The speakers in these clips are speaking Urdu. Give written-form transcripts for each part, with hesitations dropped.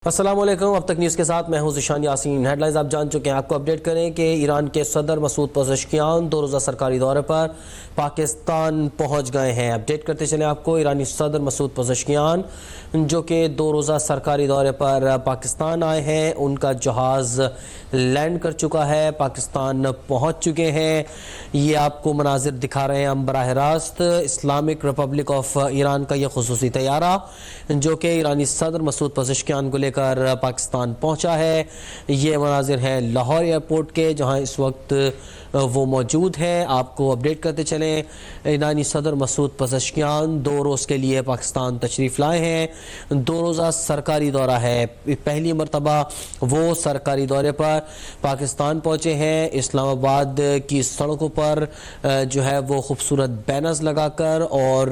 السلام علیکم۔ اب تک نیوز کے ساتھ میں ہوں ذیشان یاسین۔ ہیڈ لائنز آپ جان چکے ہیں۔ آپ کو اپڈیٹ کریں کہ ایران کے صدر مسعود پزشکیان 2 روزہ سرکاری دورے پر پاکستان پہنچ گئے ہیں۔ اپڈیٹ کرتے چلیں آپ کو، ایرانی صدر مسعود پزشکیان جو کہ 2 روزہ سرکاری دورے پر پاکستان آئے ہیں، ان کا جہاز لینڈ کر چکا ہے، پاکستان پہنچ چکے ہیں۔ یہ آپ کو مناظر دکھا رہے ہیں ہم براہ راست۔ اسلامک ریپبلک آف ایران کا یہ خصوصی طیارہ جو کہ ایرانی صدر مسعود پزشکیان کو لے کر پاکستان پہنچا ہے۔ یہ مناظر ہیں لاہور ایئرپورٹ کے، جہاں اس وقت وہ موجود ہیں۔ آپ کو اپڈیٹ کرتے چلیں، ایرانی صدر مسعود پزشکیان 2 روز کے لیے پاکستان تشریف لائے ہیں۔ 2 روزہ سرکاری دورہ ہے، پہلی مرتبہ وہ سرکاری دورے پر پاکستان پہنچے ہیں۔ اسلام آباد کی سڑکوں پر جو ہے وہ خوبصورت بینرز لگا کر اور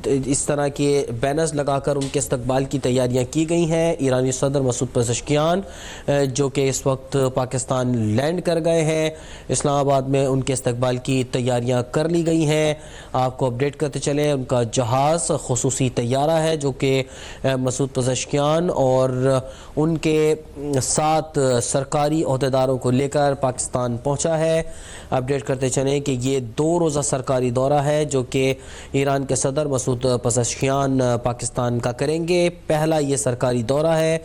اس طرح کے بینرز لگا کر ان کے استقبال کی تیاریاں کی گئی ہیں۔ ایرانی صدر مسعود پزشکیان جو کہ اس وقت پاکستان لینڈ کر گئے ہیں، اسلام آباد میں ان کے استقبال کی تیاریاں کر لی گئی ہیں۔ آپ کو اپڈیٹ کرتے چلیں، ان کا جہاز خصوصی طیارہ ہے جو کہ مسعود پزشکیان اور ان کے 7 سرکاری عہدیداروں کو لے کر پاکستان پہنچا ہے۔ اپڈیٹ کرتے چلیں کہ یہ 2 روزہ سرکاری دورہ ہے جو کہ ایران کے صدر مسعود پزشکیان پاکستان کا کریں گے۔ پہلا یہ سرکاری دورہ ہے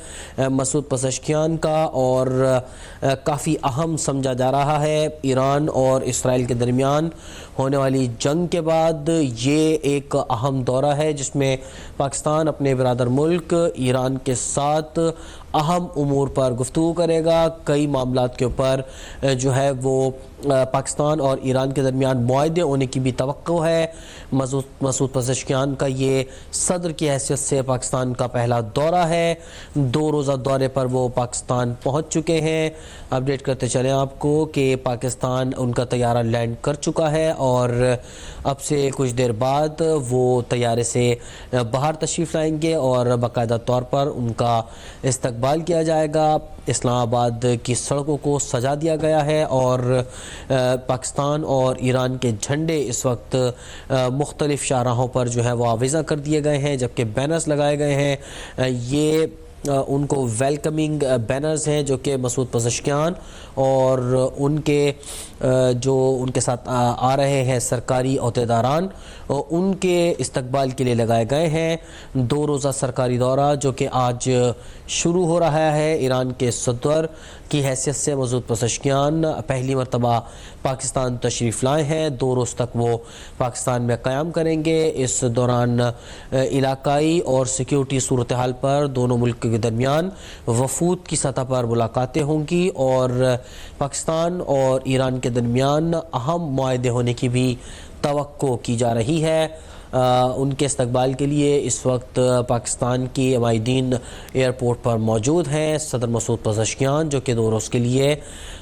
مسعود پزشکیان کا اور کافی اہم سمجھا جا رہا ہے۔ ایران اور اسرائیل کے درمیان ہونے والی جنگ کے بعد یہ ایک اہم دورہ ہے جس میں پاکستان اپنے برادر ملک ایران کے ساتھ اہم امور پر گفتگو کرے گا۔ کئی معاملات کے اوپر جو ہے وہ پاکستان اور ایران کے درمیان معاہدے ہونے کی بھی توقع ہے۔ مسعود پزشکیان کا یہ صدر کی حیثیت سے پاکستان کا پہلا دورہ ہے۔ 2 روزہ دورے پر وہ پاکستان پہنچ چکے ہیں۔ اپڈیٹ کرتے چلیں آپ کو کہ پاکستان ان کا طیارہ لینڈ کر چکا ہے اور اب سے کچھ دیر بعد وہ طیارے سے باہر تشریف لائیں گے اور باقاعدہ طور پر ان کا استقبال کیا جائے گا۔ اسلام آباد کی سڑکوں کو سجا دیا گیا ہے اور پاکستان اور ایران کے جھنڈے اس وقت مختلف شاہراہوں پر جو ہے وہ آویزاں کر دیے گئے ہیں، جبکہ بینرز لگائے گئے ہیں۔ یہ ان کو ویلکمنگ بینرز ہیں جو کہ مسعود پزشکیان اور ان کے جو ان کے ساتھ آ رہے ہیں سرکاری عہدیداران، ان کے استقبال کے لیے لگائے گئے ہیں۔ 2 روزہ سرکاری دورہ جو کہ آج شروع ہو رہا ہے۔ ایران کے صدر کی حیثیت سے مسعود پزشکیان پہلی مرتبہ پاکستان تشریف لائے ہیں۔ 2 روز تک وہ پاکستان میں قیام کریں گے۔ اس دوران علاقائی اور سیکیورٹی صورتحال پر دونوں ملک کے درمیان وفود کی سطح پر ملاقاتیں ہوں گی اور پاکستان اور ایران کے درمیان اہم معاہدے ہونے کی بھی توقع کی جا رہی ہے۔ ان کے استقبال کے لیے اس وقت پاکستان کی عمائدین ایئرپورٹ پر موجود ہیں۔ صدر مسعود پزشکیان جو کہ 2 روز کے لیے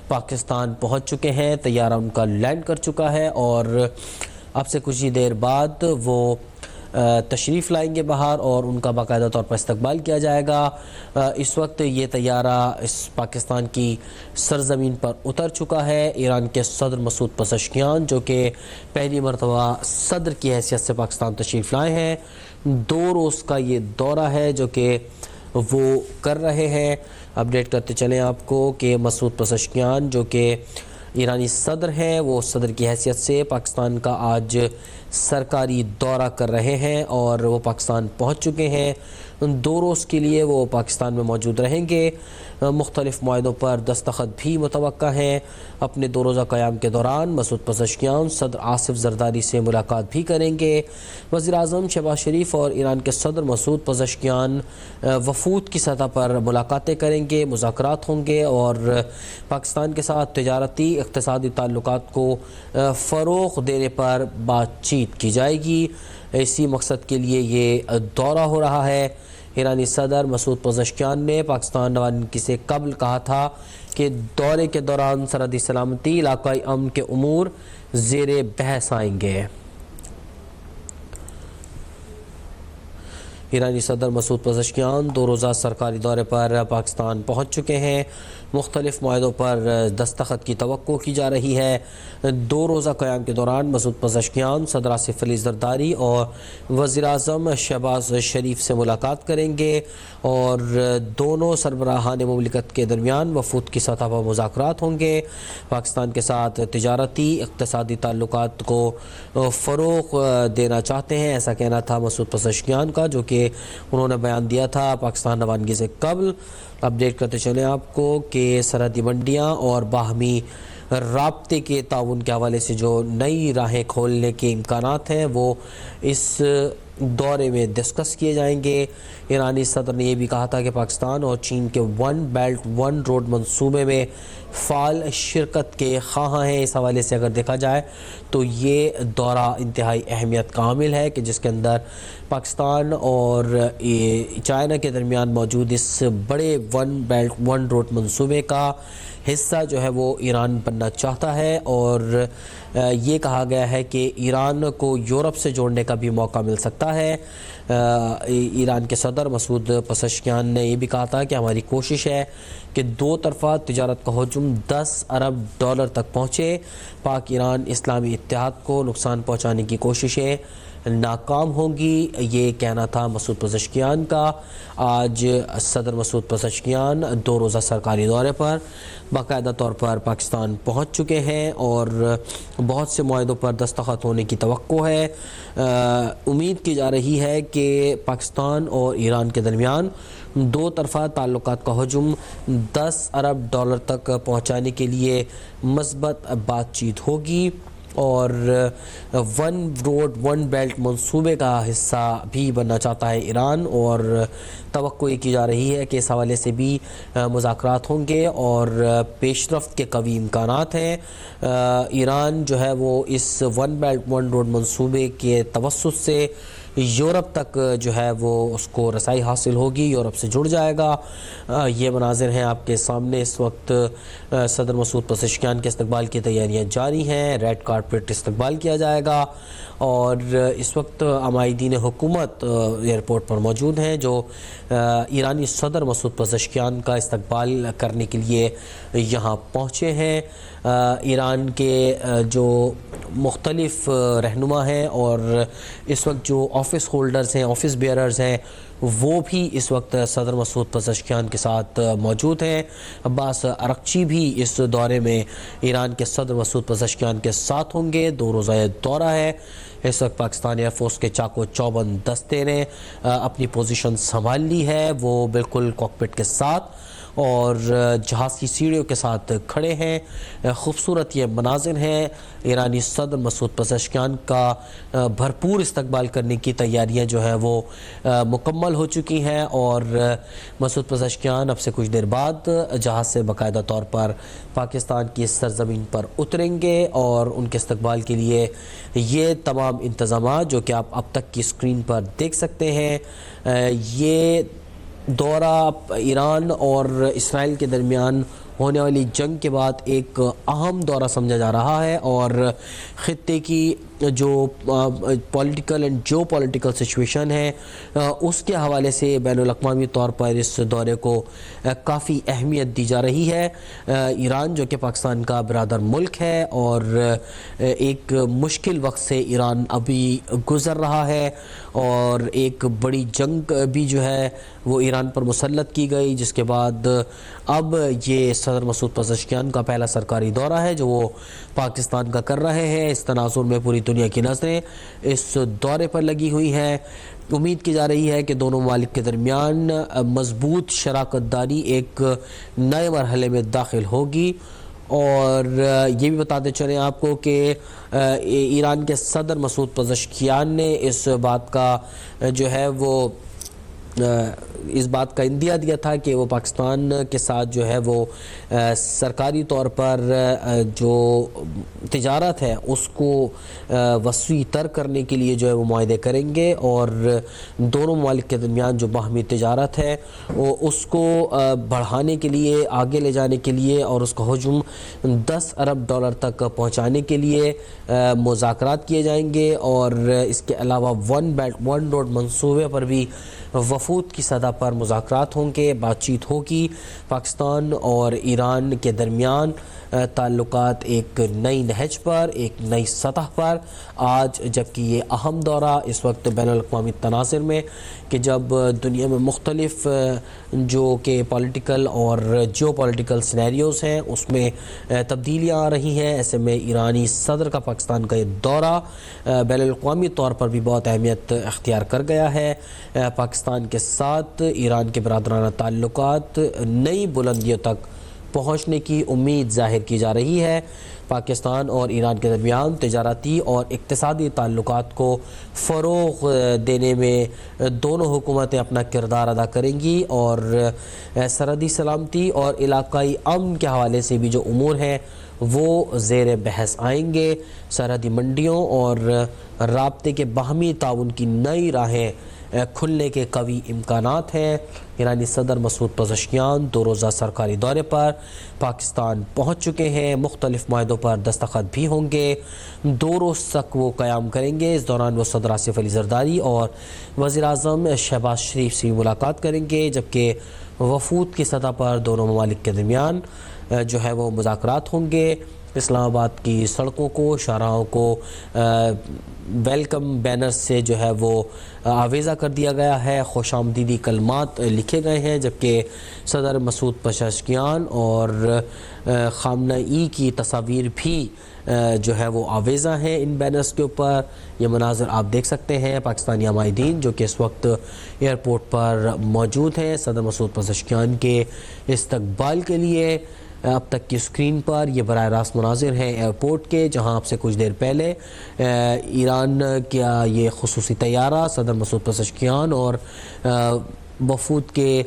پاکستان پہنچ چکے ہیں، طیارہ ان کا لینڈ کر چکا ہے اور اب سے کچھ ہی دیر بعد وہ تشریف لائیں گے باہر اور ان کا باقاعدہ طور پر استقبال کیا جائے گا۔ اس وقت یہ طیارہ اس پاکستان کی سرزمین پر اتر چکا ہے۔ ایران کے صدر مسعود پزشکیان جو کہ پہلی مرتبہ صدر کی حیثیت سے پاکستان تشریف لائے ہیں، 2 روز کا یہ دورہ ہے جو کہ وہ کر رہے ہیں۔ اپڈیٹ کرتے چلیں آپ کو کہ مسعود پزشکیان جو کہ ایرانی صدر ہیں، وہ صدر کی حیثیت سے پاکستان کا آج سرکاری دورہ کر رہے ہیں اور وہ پاکستان پہنچ چکے ہیں۔ 2 روز کے لیے وہ پاکستان میں موجود رہیں گے۔ مختلف معاہدوں پر دستخط بھی متوقع ہیں۔ اپنے 2 روزہ قیام کے دوران مسعود پزشکیان صدر آصف زرداری سے ملاقات بھی کریں گے۔ وزیر اعظم شہباز شریف اور ایران کے صدر مسعود پزشکیان وفود کی سطح پر ملاقاتیں کریں گے، مذاکرات ہوں گے اور پاکستان کے ساتھ تجارتی اقتصادی تعلقات کو فروغ دینے پر بات چیت کی جائے گی۔ اسی مقصد کے لیے یہ دورہ ہو رہا ہے۔ ایرانی صدر مسعود پزشکیان نے پاکستان روانگی سے قبل کہا تھا کہ دورے کے دوران سرحدی سلامتی، علاقائی امن کے امور زیر بحث آئیں گے۔ ایرانی صدر مسعود پزشکیان 2 روزہ سرکاری دورے پر پاکستان پہنچ چکے ہیں۔ مختلف معاہدوں پر دستخط کی توقع کی جا رہی ہے۔ 2 روزہ قیام کے دوران مسعود پزشکیان صدر آصف علی زرداری اور وزیر اعظم شہباز شریف سے ملاقات کریں گے اور دونوں سربراہان مملکت کے درمیان وفود کی سطح پر مذاکرات ہوں گے۔ پاکستان کے ساتھ تجارتی اقتصادی تعلقات کو فروغ دینا چاہتے ہیں، ایسا کہنا تھا مسعود پزشکیان کا، جو کہ انہوں نے بیان دیا تھا پاکستان روانگی سے قبل۔ اپڈیٹ کرتے چلیں آپ کو کہ سرحدی منڈیاں اور باہمی رابطے کے تعاون کے حوالے سے جو نئی راہیں کھولنے کے امکانات ہیں وہ اس دورے میں ڈسکس کیے جائیں گے۔ ایرانی صدر نے یہ بھی کہا تھا کہ پاکستان اور چین کے 1 بیلٹ 1 روڈ منصوبے میں فعال شرکت کے خواہاں ہیں۔ اس حوالے سے اگر دیکھا جائے تو یہ دورہ انتہائی اہمیت کا حامل ہے کہ جس کے اندر پاکستان اور چائنا کے درمیان موجود اس بڑے 1 بیلٹ 1 روڈ منصوبے کا حصہ جو ہے وہ ایران بننا چاہتا ہے، اور یہ کہا گیا ہے کہ ایران کو یورپ سے جوڑنے کا بھی موقع مل سکتا ہے۔ ایران کے صدر مسعود پزشکیان نے یہ بھی کہا تھا کہ ہماری کوشش ہے کہ 2 طرفہ تجارت کا حجم $10 ارب تک پہنچے۔ پاک ایران اسلامی اتحاد کو نقصان پہنچانے کی کوششیں ناکام ہوں گی، یہ کہنا تھا مسعود پزشکیان کا۔ آج صدر مسعود پزشکیان 2 روزہ سرکاری دورے پر باقاعدہ طور پر پاکستان پہنچ چکے ہیں اور بہت سے معاہدوں پر دستخط ہونے کی توقع ہے۔ امید کی جا رہی ہے کہ پاکستان اور ایران کے درمیان 2 طرفہ تعلقات کا حجم $10 ارب تک پہنچانے کے لیے مثبت بات چیت ہوگی، اور 1 روڈ 1 بیلٹ منصوبے کا حصہ بھی بننا چاہتا ہے ایران، اور توقع یہ کی جا رہی ہے کہ اس حوالے سے بھی مذاکرات ہوں گے اور پیش رفت کے قوی امکانات ہیں۔ ایران جو ہے وہ اس 1 بیلٹ 1 روڈ منصوبے کے توسط سے یورپ تک جو ہے وہ اس کو رسائی حاصل ہوگی، یورپ سے جڑ جائے گا۔ یہ مناظر ہیں آپ کے سامنے۔ اس وقت صدر مسعود پزشکیان کے استقبال کی تیاریاں جاری ہیں، ریڈ کارپیٹ استقبال کیا جائے گا، اور اس وقت عمائدین حکومت ایئرپورٹ پر موجود ہیں جو ایرانی صدر مسعود پزشکیان کا استقبال کرنے کے لیے یہاں پہنچے ہیں۔ ایران کے جو مختلف رہنما ہیں اور اس وقت جو آفس ہولڈرز ہیں، آفس بیئررز ہیں، وہ بھی اس وقت صدر مسعود پزشکیان کے ساتھ موجود ہیں۔ عباس ارغچی بھی اس دورے میں ایران کے صدر مسعود پزشکیان کے ساتھ ہوں گے۔ 2 روزہ دورہ ہے۔ اس وقت پاکستان ایئر فورس کے چاق و چوبند دستے نے اپنی پوزیشن سنبھال لی ہے، وہ بالکل کاکپٹ کے ساتھ اور جہاز کی سیڑھیوں کے ساتھ کھڑے ہیں۔ خوبصورت یہ مناظر ہیں۔ ایرانی صدر مسعود پزشکیان کا بھرپور استقبال کرنے کی تیاریاں جو ہیں وہ مکمل ہو چکی ہیں، اور مسعود پزشکیان اب سے کچھ دیر بعد جہاز سے باقاعدہ طور پر پاکستان کی سرزمین پر اتریں گے، اور ان کے استقبال کے لیے یہ تمام انتظامات جو کہ آپ اب تک کی اسکرین پر دیکھ سکتے ہیں، یہ دورہ ایران اور اسرائیل کے درمیان ہونے والی جنگ کے بعد ایک اہم دورہ سمجھا جا رہا ہے، اور خطے کی جو پولیٹیکل اینڈ جو پولیٹیکل سچویشن ہے اس کے حوالے سے بین الاقوامی طور پر اس دورے کو کافی اہمیت دی جا رہی ہے۔ ایران جو کہ پاکستان کا برادر ملک ہے اور ایک مشکل وقت سے ایران ابھی گزر رہا ہے، اور ایک بڑی جنگ بھی جو ہے وہ ایران پر مسلط کی گئی، جس کے بعد اب یہ صدر مسعود پزشکیان کا پہلا سرکاری دورہ ہے جو وہ پاکستان کا کر رہے ہیں۔ اس تناظر میں پوری دنیا کی نظریں اس دورے پر لگی ہوئی ہیں۔ امید کی جا رہی ہے کہ دونوں ممالک کے درمیان مضبوط شراکت داری ایک نئے مرحلے میں داخل ہوگی، اور یہ بھی بتاتے چلیں آپ کو کہ ایران کے صدر مسعود پزشکیان نے اس بات کا جو ہے وہ اس بات کا اندیا دیا تھا کہ وہ پاکستان کے ساتھ جو ہے وہ سرکاری طور پر جو تجارت ہے اس کو وسیع تر کرنے کے لیے جو ہے وہ معاہدے کریں گے، اور دونوں ممالک کے درمیان جو باہمی تجارت ہے وہ اس کو بڑھانے کے لیے، آگے لے جانے کے لیے اور اس کا حجم $10 ارب تک پہنچانے کے لیے مذاکرات کیے جائیں گے، اور اس کے علاوہ ون بیلٹ ون روڈ منصوبے پر بھی وفود کی سطح پر مذاکرات ہوں گے، بات چیت ہوگی۔ پاکستان اور ایران کے درمیان تعلقات ایک نئی نہج پر، ایک نئی سطح پر آج، جبکہ یہ اہم دورہ اس وقت بین الاقوامی تناظر میں کہ جب دنیا میں مختلف جو کہ پولیٹیکل اور جیو پولیٹیکل سینیریوز ہیں اس میں تبدیلیاں آ رہی ہیں، ایسے میں ایرانی صدر کا پاکستان کا یہ دورہ بین الاقوامی طور پر بھی بہت اہمیت اختیار کر گیا ہے۔ پاکستان کے ساتھ ایران کے برادرانہ تعلقات نئی بلندیوں تک پہنچنے کی امید ظاہر کی جا رہی ہے۔ پاکستان اور ایران کے درمیان تجارتی اور اقتصادی تعلقات کو فروغ دینے میں دونوں حکومتیں اپنا کردار ادا کریں گی، اور سرحدی سلامتی اور علاقائی امن کے حوالے سے بھی جو امور ہیں وہ زیر بحث آئیں گے۔ سرحدی منڈیوں اور رابطے کے باہمی تعاون کی نئی راہیں کھلنے کے قوی امکانات ہیں۔ ایرانی صدر مسعود پزشکیان 2 روزہ سرکاری دورے پر پاکستان پہنچ چکے ہیں، مختلف معاہدوں پر دستخط بھی ہوں گے، 2 روز تک وہ قیام کریں گے۔ اس دوران وہ صدر آصف علی زرداری اور وزیر اعظم شہباز شریف سے ملاقات کریں گے، جبکہ وفود کی سطح پر دونوں ممالک کے درمیان جو ہے وہ مذاکرات ہوں گے۔ اسلام آباد کی سڑکوں کو، شاہراہوں کو ویلکم بینر سے جو ہے وہ آویزہ کر دیا گیا ہے، خوش آمدیدی کلمات لکھے گئے ہیں، جبکہ صدر مسعود پزشکیان اور خامنہ ای کی تصاویر بھی جو ہے وہ آویزہ ہیں ان بینرز کے اوپر۔ یہ مناظر آپ دیکھ سکتے ہیں، پاکستانی عمائدین جو کہ اس وقت ایئرپورٹ پر موجود ہیں صدر مسعود پزشکیان کے استقبال کے لیے۔ اب تک کی سکرین پر یہ براہ راست مناظر ہیں ایئرپورٹ کے، جہاں اب سے کچھ دیر پہلے ایران کا یہ خصوصی طیارہ صدر مسعود پزشکیان اور وفود کے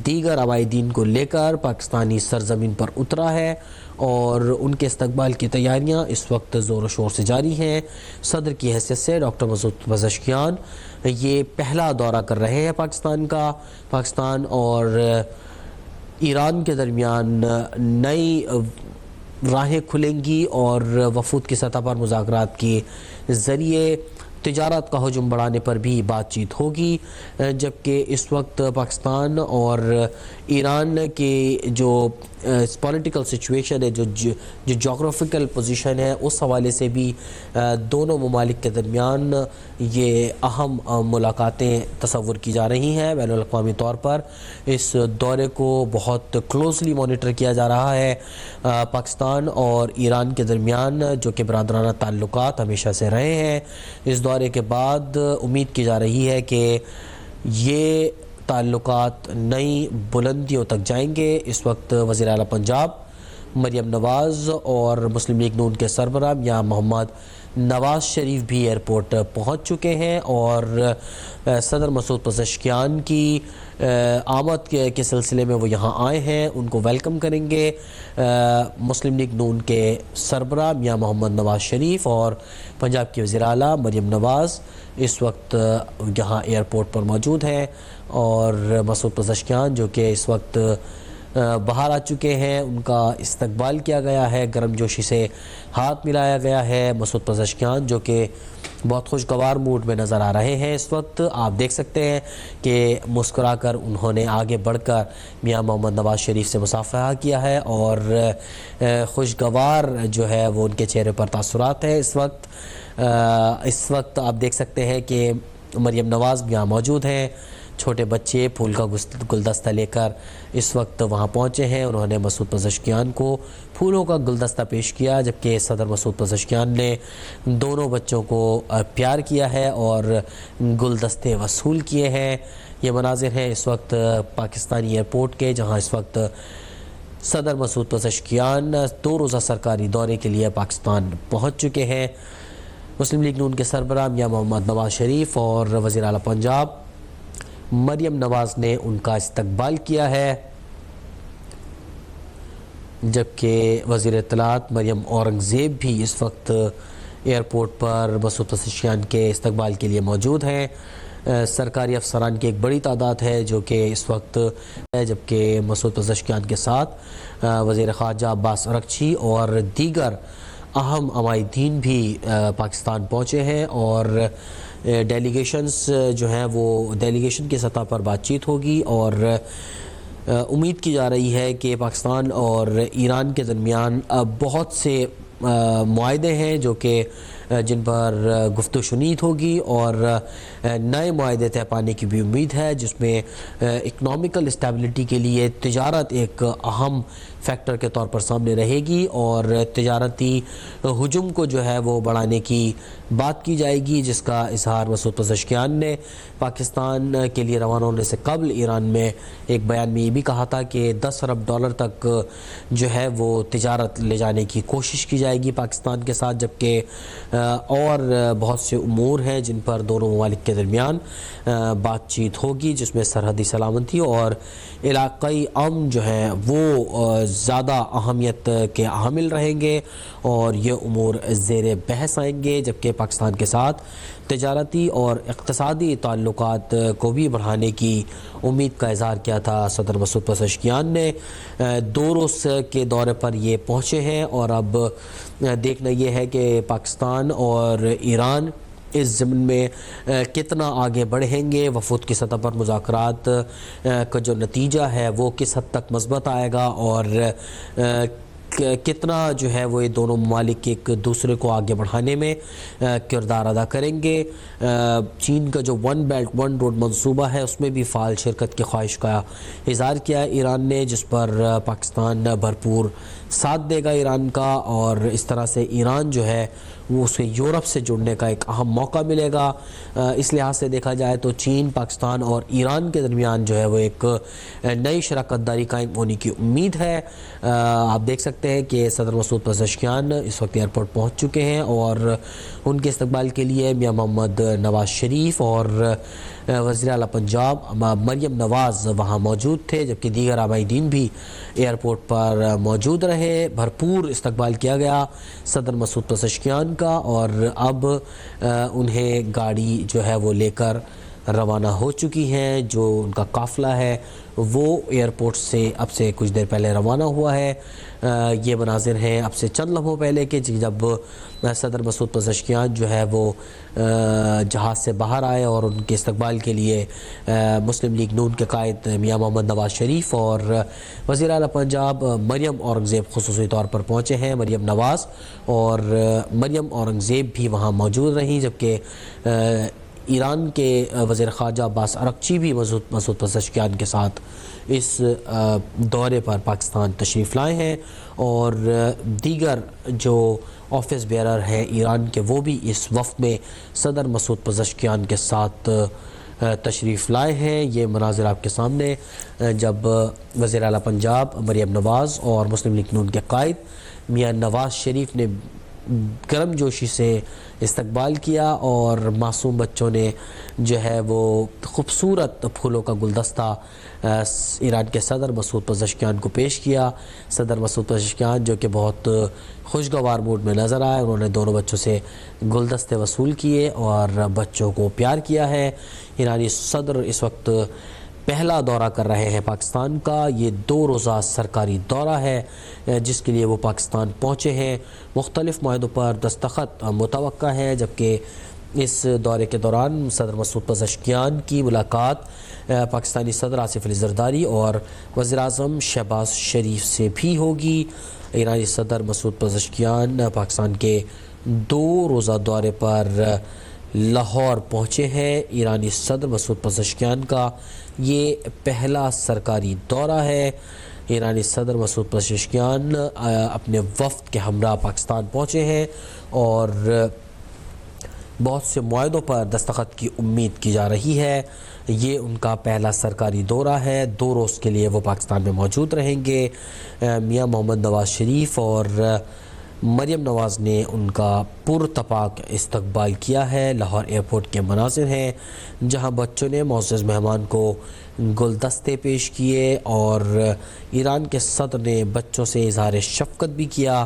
دیگر عمائدین کو لے کر پاکستانی سرزمین پر اترا ہے، اور ان کے استقبال کی تیاریاں اس وقت زور و شور سے جاری ہیں۔ صدر کی حیثیت سے ڈاکٹر مسعود پزشکیان یہ پہلا دورہ کر رہے ہیں پاکستان کا۔ پاکستان اور ایران کے درمیان نئی راہیں کھلیں گی، اور وفود کی سطح پر مذاکرات کے ذریعے تجارت کا حجم بڑھانے پر بھی بات چیت ہوگی، جبکہ اس وقت پاکستان اور ایران کے جو پولیٹیکل سچویشن ہے، جو جغرافیکل پوزیشن ہے، اس حوالے سے بھی دونوں ممالک کے درمیان یہ اہم ملاقاتیں تصور کی جا رہی ہیں۔ بین الاقوامی طور پر اس دورے کو بہت کلوزلی مانیٹر کیا جا رہا ہے۔ پاکستان اور ایران کے درمیان جو کہ برادرانہ تعلقات ہمیشہ سے رہے ہیں، اس دورے کے بعد امید کی جا رہی ہے کہ یہ تعلقات نئی بلندیوں تک جائیں گے۔ اس وقت وزیر اعلیٰ پنجاب مریم نواز اور مسلم لیگ نون کے سربراہ میاں محمد نواز شریف بھی ایئرپورٹ پہنچ چکے ہیں، اور صدر مسعود پزشکیان کی آمد کے سلسلے میں وہ یہاں آئے ہیں، ان کو ویلکم کریں گے۔ مسلم لیگ نون کے سربراہ میاں محمد نواز شریف اور پنجاب کی وزیر اعلیٰ مریم نواز اس وقت یہاں ایئرپورٹ پر موجود ہیں، اور مسعود پزشکیان جو کہ اس وقت باہر آ چکے ہیں، ان کا استقبال کیا گیا ہے، گرم جوشی سے ہاتھ ملایا گیا ہے۔ مسعود پزشکیان جو کہ بہت خوشگوار موڈ میں نظر آ رہے ہیں اس وقت، آپ دیکھ سکتے ہیں کہ مسکرا کر انہوں نے آگے بڑھ کر میاں محمد نواز شریف سے مصافحہ کیا ہے، اور خوشگوار جو ہے وہ ان کے چہرے پر تاثرات ہیں اس وقت آپ دیکھ سکتے ہیں کہ مریم نواز بھی یہاں موجود ہیں، چھوٹے بچے پھول کا گلدستہ لے کر اس وقت وہاں پہنچے ہیں۔ انہوں نے مسعود پزشکیان کو پھولوں کا گلدستہ پیش کیا، جبکہ صدر مسعود پزشکیان نے دونوں بچوں کو پیار کیا ہے اور گلدستے وصول کیے ہیں۔ یہ مناظر ہیں اس وقت پاکستانی ایئرپورٹ کے، جہاں اس وقت صدر مسعود پزشکیان 2 روزہ سرکاری دورے کے لیے پاکستان پہنچ چکے ہیں۔ مسلم لیگ نون کے سربراہ میاں محمد نواز شریف اور وزیر اعلیٰ پنجاب مریم نواز نے ان کا استقبال کیا ہے، جبکہ وزیر اطلاعات مریم اورنگزیب بھی اس وقت ایئرپورٹ پر مسعود پزشکیان کے استقبال کے لیے موجود ہیں۔ سرکاری افسران کی ایک بڑی تعداد ہے جو کہ اس وقت ہے، جبکہ مسعود پزشکیان کے ساتھ وزیر خارجہ عباس اراغچی اور دیگر اہم عمائدین بھی پاکستان پہنچے ہیں، اور ڈیلیگیشنز جو ہیں وہ ڈیلیگیشن کی سطح پر بات چیت ہوگی، اور امید کی جا رہی ہے کہ پاکستان اور ایران کے درمیان بہت سے معاہدے ہیں جو کہ جن پر گفت و شنید ہوگی، اور نئے معاہدے طے پانے کی بھی امید ہے، جس میں اکنامیکل اسٹیبلٹی کے لیے تجارت ایک اہم فیکٹر کے طور پر سامنے رہے گی، اور تجارتی حجم کو جو ہے وہ بڑھانے کی بات کی جائے گی، جس کا اظہار مسعود پزشکیان نے پاکستان کے لیے روانہ ہونے سے قبل ایران میں ایک بیان میں یہ بھی کہا تھا کہ $10 ارب تک جو ہے وہ تجارت لے جانے کی کوشش کی جائے گی پاکستان کے ساتھ، جبکہ اور بہت سے امور ہیں جن پر دونوں ممالک کے درمیان بات چیت ہوگی، جس میں سرحدی سلامتی اور علاقائی امن جو ہیں وہ زیادہ اہمیت کے حامل رہیں گے، اور یہ امور زیر بحث آئیں گے، جبکہ پاکستان کے ساتھ تجارتی اور اقتصادی تعلقات کو بھی بڑھانے کی امید کا اظہار کیا تھا صدر مسعود پزشکیان نے۔ 2 روز کے دورے پر یہ پہنچے ہیں، اور اب دیکھنا یہ ہے کہ پاکستان اور ایران اس ضمن میں کتنا آگے بڑھیں گے، وفود کی سطح پر مذاکرات کا جو نتیجہ ہے وہ کس حد تک مثبت آئے گا، اور کتنا جو ہے وہ یہ دونوں ممالک ایک دوسرے کو آگے بڑھانے میں کردار ادا کریں گے۔ چین کا جو ون بیلٹ ون روڈ منصوبہ ہے اس میں بھی فعال شرکت کی خواہش کا اظہار کیا ہے ایران نے، جس پر پاکستان بھرپور ساتھ دے گا ایران کا، اور اس طرح سے ایران جو ہے وہ اسے یورپ سے جڑنے کا ایک اہم موقع ملے گا۔ اس لحاظ سے دیکھا جائے تو چین، پاکستان اور ایران کے درمیان جو ہے وہ ایک نئی شراکت داری قائم ہونے کی امید ہے۔ آپ دیکھ سکتے ہیں کہ صدر مسعود پزشکیان اس وقت ایئرپورٹ پہنچ چکے ہیں، اور ان کے استقبال کے لیے میاں محمد نواز شریف اور وزیر اعلیٰ پنجاب مریم نواز وہاں موجود تھے، جبکہ دیگر عمائدین بھی ایئرپورٹ پر موجود رہے۔ بھرپور استقبال کیا گیا صدر مسعود پزشکیان کا، اور اب انہیں گاڑی جو ہے وہ لے کر روانہ ہو چکی ہیں۔ جو ان کا قافلہ ہے وہ ایئرپورٹ سے اب سے کچھ دیر پہلے روانہ ہوا ہے۔ یہ مناظر ہیں اب سے چند لمحوں پہلے کہ جب صدر مسعود پزشکیان جو ہے وہ جہاز سے باہر آئے، اور ان کے استقبال کے لیے مسلم لیگ نون کے قائد میاں محمد نواز شریف اور وزیر اعلیٰ پنجاب مریم اورنگزیب خصوصی طور پر پہنچے ہیں۔ مریم نواز اور مریم اورنگزیب بھی وہاں موجود رہیں، جبکہ ایران کے وزیر خارجہ عباس اراغچی بھی مسعود پزشکیان کے ساتھ اس دورے پر پاکستان تشریف لائے ہیں، اور دیگر جو آفس بیئرر ہیں ایران کے وہ بھی اس وفد میں صدر مسعود پزشکیان کے ساتھ تشریف لائے ہیں۔ یہ مناظر آپ کے سامنے جب وزیر اعلیٰ پنجاب مریم نواز اور مسلم لیگ نون کے قائد میاں نواز شریف نے گرم جوشی سے استقبال کیا، اور معصوم بچوں نے جو ہے وہ خوبصورت پھولوں کا گلدستہ ایران کے صدر مسعود پزشکیان کو پیش کیا۔ صدر مسعود پزشکیان جو کہ بہت خوشگوار موڈ میں نظر آئے، انہوں نے دونوں بچوں سے گلدستے وصول کیے اور بچوں کو پیار کیا ہے۔ ایرانی صدر اس وقت پہلا دورہ کر رہے ہیں پاکستان کا۔ یہ 2 روزہ سرکاری دورہ ہے جس کے لیے وہ پاکستان پہنچے ہیں۔ مختلف معاہدوں پر دستخط متوقع ہے، جبکہ اس دورے کے دوران صدر مسعود پزشکیان کی ملاقات پاکستانی صدر آصف علی زرداری اور وزیر اعظم شہباز شریف سے بھی ہوگی۔ ایرانی صدر مسعود پزشکیان پاکستان کے 2 روزہ دورے پر لاہور پہنچے ہیں۔ ایرانی صدر مسعود پزشکیان کا یہ پہلا سرکاری دورہ ہے۔ ایرانی صدر مسعود پزشکیان اپنے وفد کے ہمراہ پاکستان پہنچے ہیں، اور بہت سے معاہدوں پر دستخط کی امید کی جا رہی ہے۔ یہ ان کا پہلا سرکاری دورہ ہے۔ 2 روز کے لیے وہ پاکستان میں موجود رہیں گے۔ میاں محمد نواز شریف اور مریم نواز نے ان کا پرتپاک استقبال کیا ہے۔ لاہور ایئرپورٹ کے مناظر ہیں جہاں بچوں نے معزز مہمان کو گلدستے پیش کیے اور ایران کے صدر نے بچوں سے اظہار شفقت بھی کیا۔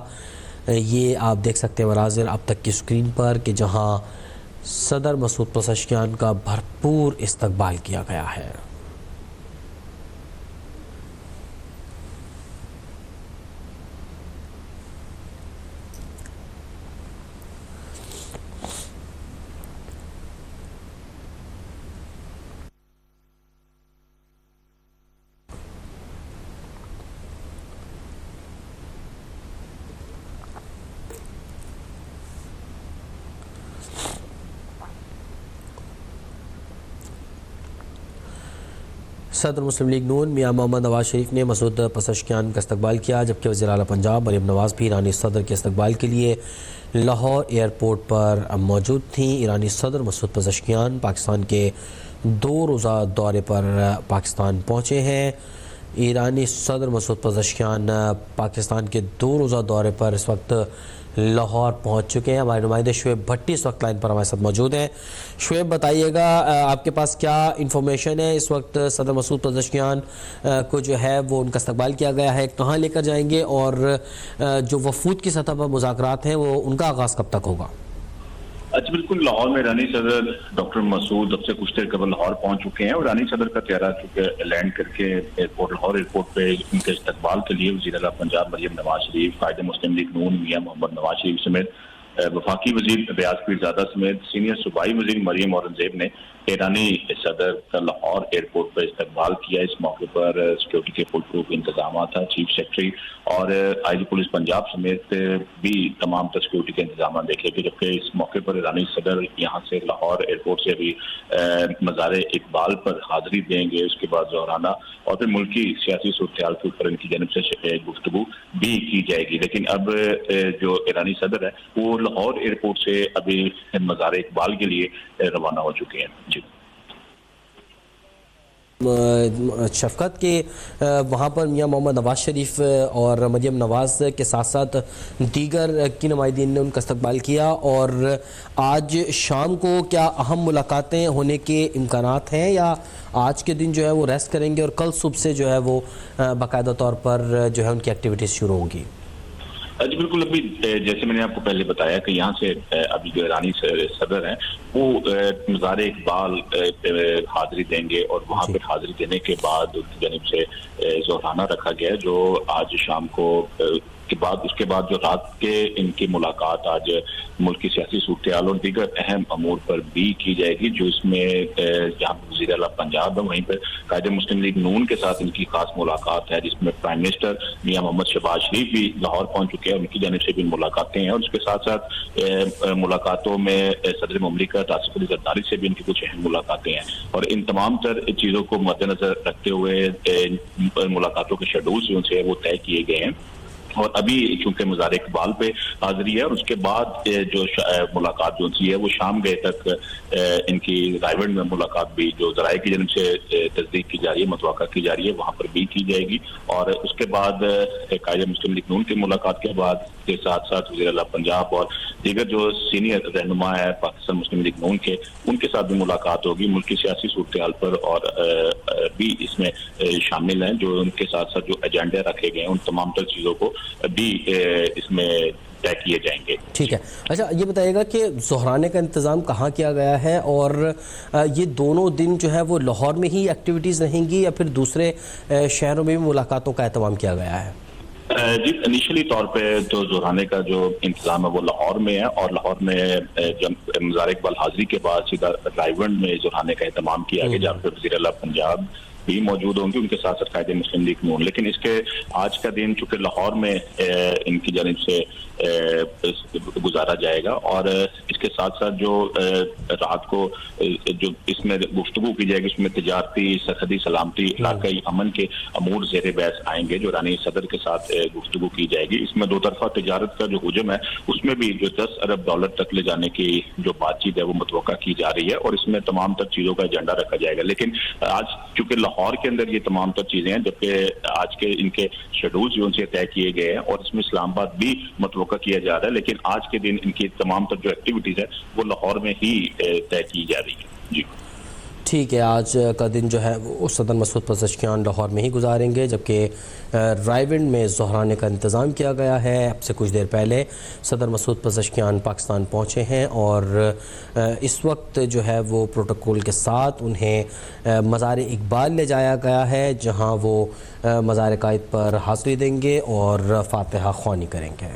یہ آپ دیکھ سکتے ہیں مناظر اب تک کی سکرین پر کہ جہاں صدر مسعود پزشکیان کا بھرپور استقبال کیا گیا ہے۔ صدر مسلم لیگ نون میاں محمد نواز شریف نے مسعود پزشکیان کا استقبال کیا، جبکہ وزیر اعلیٰ پنجاب مریم نواز بھی ایرانی صدر کے استقبال کے لیے لاہور ایئرپورٹ پر موجود تھیں۔ ایرانی صدر مسعود پزشکیان پاکستان کے 2 روزہ دورے پر پاکستان پہنچے ہیں۔ ایرانی صدر مسعود پزشکیان پاکستان کے 2 روزہ دورے پر اس وقت لاہور پہنچ چکے ہیں۔ ہمارے نمائندے شعیب بھٹی اس وقت لائن پر ہمارے ساتھ موجود ہیں۔ شعیب بتائیے گا آپ کے پاس کیا انفارمیشن ہے؟ اس وقت صدر مسعود پزشکیان کو جو ہے وہ ان کا استقبال کیا گیا ہے، کہاں لے کر جائیں گے، اور جو وفود کی سطح پر مذاکرات ہیں وہ ان کا آغاز کب تک ہوگا؟ اچھا، بالکل لاہور میں ایرانی صدر ڈاکٹر مسعود اب سے کچھ دیر قبل لاہور پہنچ چکے ہیں اور ایرانی صدر کا طیارہ چونکہ لینڈ کر کے لاہور ایئرپورٹ پہ ان کے استقبال کے لیے وزیر اعلیٰ پنجاب مریم نواز شریف، قائد مسلم لیگ نون میاں محمد نواز شریف سمیت وفاقی وزیر ریاض پیرزادہ سمیت سینئر صوبائی وزیر مریم اورنگزیب نے ایرانی صدر کا لاہور ایئرپورٹ پر استقبال کیا۔ اس موقع پر سیکورٹی کے فل پروف انتظامات تھا۔ چیف سیکرٹری اور آئی جی پولیس پنجاب سمیت بھی تمام تر سیکورٹی کے انتظامات دیکھے گئے، جبکہ اس موقع پر ایرانی صدر یہاں سے لاہور ایئرپورٹ سے بھی مزار اقبال پر حاضری دیں گے، اس کے بعد ظہرانہ اور پھر ملکی سیاسی صورتحال کے اوپر ان کی جانب سے گفتگو بھی کی جائے گی۔ لیکن اب جو ایرانی صدر ہے وہ لاہور ایئرپورٹ سے ابھی مزار اقبال کے لیے روانہ ہو چکے ہیں۔ جی شفقت کے وہاں پر میاں محمد نواز شریف اور مریم نواز کے ساتھ ساتھ دیگر کی نمائندین نے ان کا استقبال کیا، اور آج شام کو کیا اہم ملاقاتیں ہونے کے امکانات ہیں، یا آج کے دن جو ہے وہ ریسٹ کریں گے اور کل صبح سے جو ہے وہ باقاعدہ طور پر جو ہے ان کی ایکٹیویٹیز شروع ہوں گی؟ جی بالکل، ابھی جیسے میں نے آپ کو پہلے بتایا کہ یہاں سے ابھی جو ایرانی صدر ہیں وہ مزار اقبال حاضری دیں گے اور وہاں پہ حاضری دینے کے بعد ان کی جانب سے ظہرانہ رکھا گیا جو آج شام کو اس کے بعد جو رات کے ان کی ملاقات آج ملک کی سیاسی صورتحال اور دیگر اہم امور پر بھی کی جائے گی، جو اس میں یہاں وزیر اعلیٰ پنجاب ہے، وہیں پر قائد مسلم لیگ نون کے ساتھ ان کی خاص ملاقات ہے، جس میں پرائم منسٹر میاں محمد شہباز شریف بھی لاہور پہنچ چکے ہیں، ان کی جانب سے بھی ملاقاتیں ہیں، اور اس کے ساتھ ساتھ ملاقاتوں میں صدر مملکت آصف علی زرداری سے بھی ان کی کچھ اہم ملاقاتیں ہیں، اور ان تمام تر چیزوں کو مد نظر رکھتے ہوئے ملاقاتوں کے شیڈول جو سے وہ طے کیے گئے ہیں۔ اور ابھی چونکہ مزار اقبال پہ حاضری ہے اور اس کے بعد جو ملاقات جو ہے وہ شام گئے تک ان کی رائیونڈ میں ملاقات بھی جو ذرائع کی جانب سے تصدیق کی جا رہی ہے، متوقع کی جا رہی ہے، وہاں پر بھی کی جائے گی، اور اس کے بعد قائد مسلم لیگ نون کی ملاقات کے بعد کے ساتھ ساتھ وزیر اعلیٰ پنجاب اور دیگر جو سینئر رہنما ہے پاکستان مسلم لیگ نون کے، ان کے ساتھ بھی ملاقات ہوگی ملک کی سیاسی صورتحال پر، اور بھی اس میں شامل ہیں جو ان کے ساتھ ساتھ جو ایجنڈے رکھے گئے ہیں ان تمام تر چیزوں کو بھی اس میں طے کیے جائیں گے۔ ٹھیک ہے، اچھا یہ بتائیے گا کہ ظہرانے کا انتظام کہاں کیا گیا ہے، اور یہ دونوں دن جو ہے وہ لاہور میں ہی ایکٹیویٹیز رہیں گی یا پھر دوسرے شہروں میں بھی ملاقاتوں کا اہتمام کیا گیا ہے؟ جی انیشلی طور پہ تو ظہرانے کا جو انتظام ہے وہ لاہور میں ہے، اور لاہور میں جب مزار اقبال حاضری کے بعد سیدھا رائیونڈ میں ظہرانے کا اہتمام کیا گیا جہاں پہ وزیر اعلیٰ پنجاب بھی موجود ہوں گے، ان کے ساتھ ساتھ قائد مسلم لیگ نون۔ لیکن اس کے آج کا دن چونکہ لاہور میں ان کی جانب سے گزارا جائے گا، اور اس کے ساتھ ساتھ جو رات کو جو اس میں گفتگو کی جائے گی اس میں تجارتی، سرحدی سلامتی، علاقائی امن کے امور زیر بحث آئیں گے جو ایرانی صدر کے ساتھ گفتگو کی جائے گی۔ اس میں دو طرفہ تجارت کا جو حجم ہے اس میں بھی جو $10 ارب تک لے جانے کی جو بات چیت ہے وہ متوقع کی جا رہی ہے، اور اس میں تمام تر چیزوں کا ایجنڈا رکھا جائے گا۔ لیکن آج چونکہ لاہور کے اندر یہ تمام تر چیزیں ہیں، جبکہ آج کے ان کے شیڈول جو ان سے طے کیے گئے ہیں اور اس میں اسلام آباد بھی متوقع کیا جا رہا ہے، لیکن آج کے دن ان کی تمام تر جو ایکٹیویٹیز ہے وہ لاہور میں ہی طے کی جا رہی ہے۔ جی ٹھیک ہے، آج کا دن جو ہے وہ صدر مسعود پزشکیان لاہور میں ہی گزاریں گے، جبکہ رائیونڈ میں ظہرانے کا انتظام کیا گیا ہے۔ اب سے کچھ دیر پہلے صدر مسعود پزشکیان پاکستان پہنچے ہیں اور اس وقت جو ہے وہ پروٹوکول کے ساتھ انہیں مزار اقبال لے جایا گیا ہے، جہاں وہ مزار قائد پر حاضری دیں گے اور فاتحہ خوانی کریں گے۔